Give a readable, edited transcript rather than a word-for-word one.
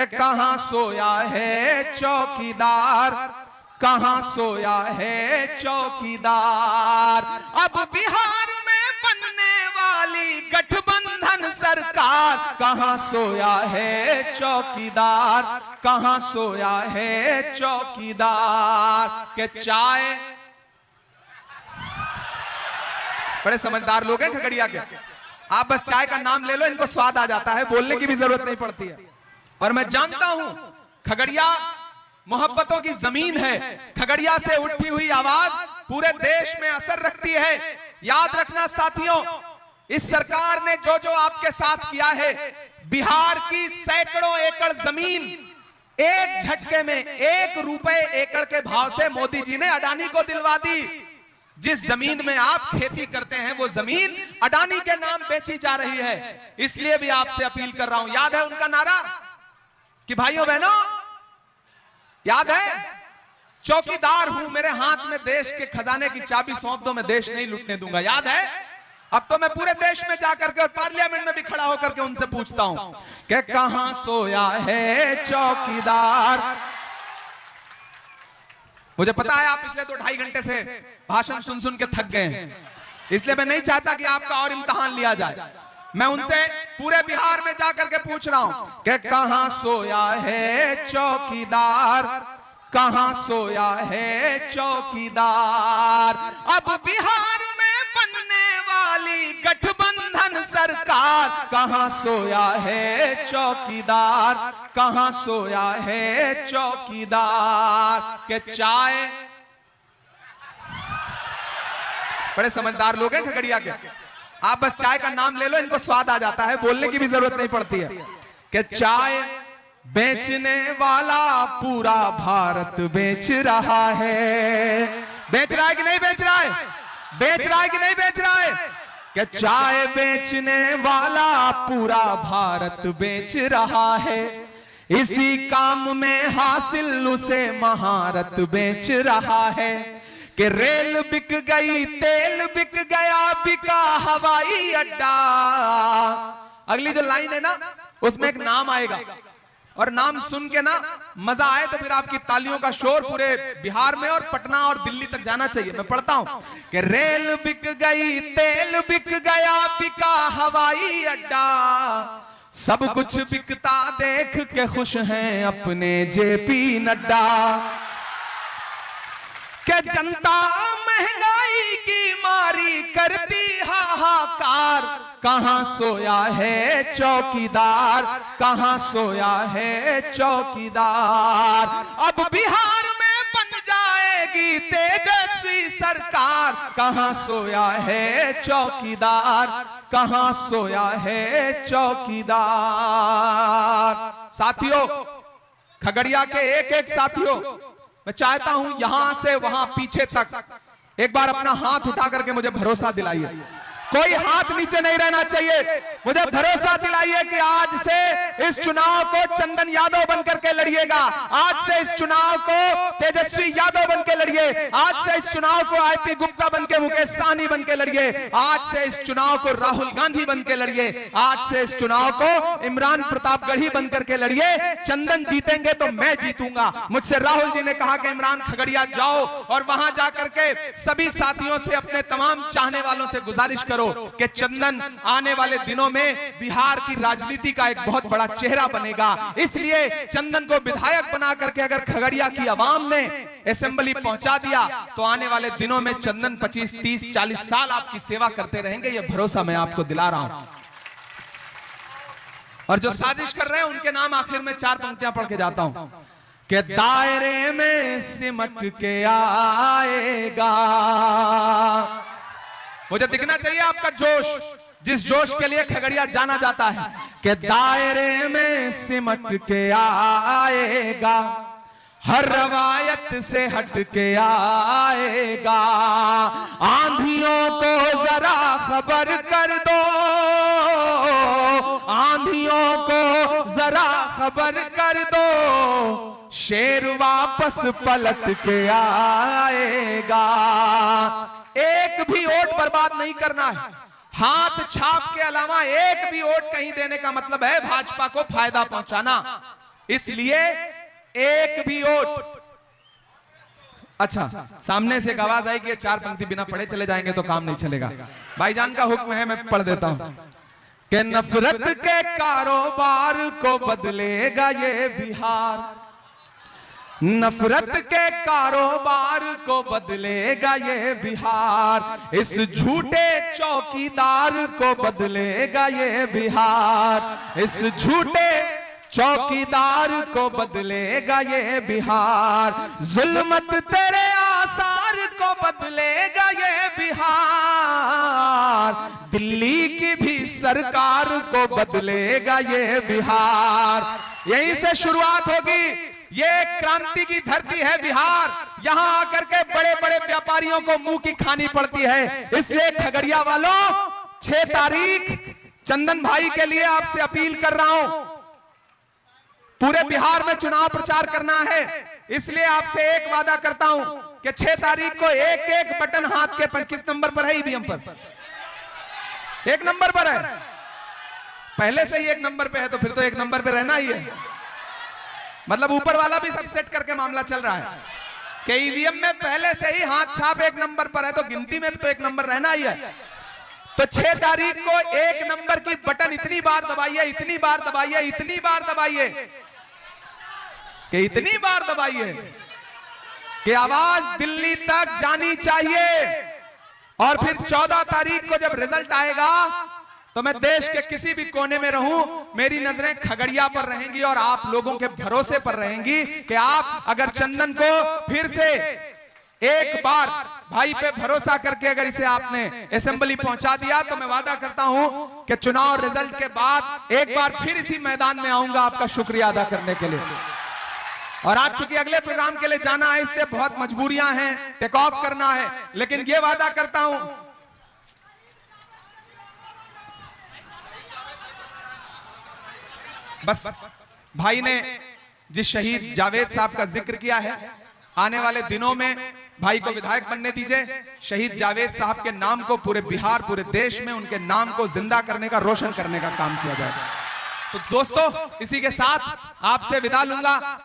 कहां सोया है चौकीदार, कहां सोया है चौकीदार। अब बिहार में बनने वाली गठबंधन सरकार, कहां सोया है चौकीदार, कहां सोया है चौकीदार। के चाय, बड़े समझदार लोग हैं खगड़िया के, आप बस चाय का नाम ले लो, इनको स्वाद आ जाता है, बोलने की भी जरूरत नहीं पड़ती है। और मैं जानता हूं खगड़िया मोहब्बतों की जमीन है, खगड़िया से उठी हुई आवाज पूरे देश में असर रखती है। याद रखना साथियों, इस सरकार ने जो जो आपके साथ किया है, बिहार की सैकड़ों एकड़ जमीन एक झटके में 1 रुपए एकड़ के भाव से मोदी जी ने अडानी को दिलवा दी। जिस जमीन में आप खेती करते हैं वो जमीन अडानी के नाम बेची जा रही है। इसलिए भी आपसे अपील कर रहा हूं, याद है उनका नारा कि भाइयों बहनों, याद है, चौकीदार हूं, मेरे हाथ में देश के खजाने की चाबी सौंप दो, मैं देश नहीं लूटने दूंगा। याद है? अब तो मैं पूरे देश में जाकर के और पार्लियामेंट में भी खड़ा होकर के उनसे पूछता हूं कि कहां सोया है चौकीदार। मुझे पता है आप पिछले 2-2.5 घंटे से भाषण सुन सुन के थक गए हैं, इसलिए मैं नहीं चाहता कि आपका और इम्तिहान लिया जाए। मैं उनसे पूरे बिहार में जाकर के पूछ रहा हूं कि कहां सोया है चौकीदार, कहां सोया है चौकीदार। अब बिहार में बनने वाली गठबंधन सरकार, कहां सोया है चौकीदार, कहां सोया है चौकीदार। के चाय, बड़े समझदार लोग हैं खगड़िया के, आप बस चाय का नाम ले लो, इनको स्वाद आ जाता है, बोलने की भी जरूरत नहीं पड़ती है। कि चाय बेचने वाला पूरा भारत बेच रहा है। बेच रहा है कि नहीं बेच रहा है? बेच रहा है कि नहीं बेच रहा है? कि चाय बेचने वाला पूरा भारत बेच रहा है। इसी काम में हासिल उसे महारत बेच रहा है। कि रेल बिक गई, तेल बिक गया, बिका हवाई अड्डा। अगली जो लाइन है ना, उसमें एक नाम आएगा और नाम सुन के ना मजा आए तो फिर आपकी तालियों का शोर पूरे बिहार में और पटना और दिल्ली तक जाना चाहिए। मैं पढ़ता हूं कि रेल बिक गई, तेल बिक गया, बिका हवाई अड्डा। सब कुछ बिकता देख के खुश हैं अपने जेपी नड्डा। कि जनता महंगाई की मारी करती हाहाकार, कहां सोया है चौकीदार, कहां सोया है चौकीदार। अब बिहार में बन जाएगी तेजस्वी सरकार, कहां सोया है चौकीदार, कहां सोया है चौकीदार। साथियों, खगड़िया के एक एक साथियों, मैं चाहता हूं यहां से वहां पीछे तक एक बार अपना हाथ उठा करके मुझे भरोसा दिलाइए। कोई हाथ नीचे नहीं रहना चाहिए। मुझे भरोसा दिलाइए कि आज से इस चुनाव को चंदन यादव बनकर के लड़िएगा। आज से इस चुनाव को तेजस्वी यादव बनकर लड़िए। आज से इस चुनाव को आईपी गुप्ता बनके, मुकेश सहनी बनके लड़िए। आज से इस चुनाव को राहुल गांधी बनके लड़िए। आज से इस चुनाव को इमरान प्रतापगढ़ी बनकर के लड़िए। चंदन जीतेंगे तो मैं जीतूंगा। मुझसे राहुल जी ने कहा कि इमरान खगड़िया जाओ और वहां जाकर के सभी साथियों से, अपने तमाम चाहने वालों से गुजारिश करो कि चंदन आने वाले दिनों में बिहार की राजनीति का एक बहुत बड़ा चेहरा बनेगा। इसलिए चंदन को विधायक बना करके अगर खगड़िया की आवाम ने असेंबली पहुंचा दिया तो आने वाले दिनों में चंदन 25, 30, 40 साल आपकी सेवा करते रहेंगे। यह भरोसा मैं आपको दिला रहा हूं। और जो साजिश कर रहे हैं उनके नाम आखिर में 4 पंक्तियां पढ़ के जाता हूं कि दायरे में सिमट के आएगा। मुझे दिखना चाहिए आपका जोश, जिस जोश के लिए खगड़िया जाना जाता है कि दायरे में सिमट के आएगा, हर रवायत से हट के आएगा। आंधियों को जरा खबर कर दो, आंधियों को जरा खबर कर दो, शेर वापस पलट के आएगा। एक भी वोट बर्बाद नहीं करना है। हाथ छाप के अलावा एक भी वोट कहीं देने का मतलब है भाजपा को फायदा पहुंचाना। इसलिए एक भी वोट। अच्छा, सामने से एक आवाज आई कि 4 पंक्ति बिना पढ़े चले जाएंगे तो काम नहीं चलेगा। भाईजान का हुक्म है, मैं पढ़ देता हूं कि नफरत के कारोबार को बदलेगा ये बिहार, नफरत के कारोबार को बदलेगा ये बिहार, इस झूठे चौकीदार को बदलेगा ये बिहार, इस झूठे चौकीदार को बदलेगा ये बिहार, जुल्मत तेरे आसार को बदलेगा ये बिहार, दिल्ली की भी सरकार को बदलेगा ये बिहार। यहीं से शुरुआत होगी। ये क्रांति की धरती है बिहार, यहां आकर के बड़े बड़े व्यापारियों को मुंह की खानी पड़ती है। इसलिए खगड़िया वालों, 6 तारीख चंदन भाई के लिए आपसे अपील कर रहा हूं। पूरे बिहार में चुनाव प्रचार करना है, इसलिए आपसे एक वादा करता हूं कि 6 तारीख को एक एक बटन हाथ के पर, किस नंबर पर है ईवीएम पर? 1 नंबर पर है। पहले से ही 1 नंबर पे है तो फिर तो 1 नंबर पे रहना ही है। मतलब ऊपर वाला भी सब सेट करके मामला चल रहा है कि ईवीएम में पहले से ही हाथ छाप 1 नंबर पर है तो गिनती में भी तो 1 नंबर रहना ही है। तो 6 तारीख को 1 नंबर की बटन इतनी बार दबाइए, इतनी बार दबाइए, इतनी बार दबाइए कि इतनी बार दबाइए कि आवाज दिल्ली तक जानी चाहिए। और फिर 14 तारीख को जब रिजल्ट आएगा तो मैं देश के किसी भी कोने में रहूं, मेरी नजरें खगड़िया पर रहेंगी और आप लोगों के भरोसे पर रहेंगी कि आप अगर चंदन को फिर से एक बार भाई पे भरोसा करके अगर इसे आपने असेंबली पहुंचा दिया तो मैं वादा करता हूं कि चुनाव रिजल्ट के बाद एक बार फिर इसी मैदान में आऊंगा आपका शुक्रिया अदा करने के लिए। और आज चूंकि अगले प्रोग्राम के लिए जाना है, इसलिए बहुत मजबूरियां हैं, टेक ऑफ करना है, लेकिन ये वादा करता हूं बस भाई ने जिस शहीद जावेद साहब का जिक्र किया है, आने वाले दिनों में भाई को विधायक बनने दीजिए। शहीद जावेद साहब के नाम को पूरे बिहार, पूरे देश में उनके नाम को जिंदा करने का, रोशन करने का काम किया जाएगा। तो दोस्तों, इसी के साथ आपसे विदा लूंगा।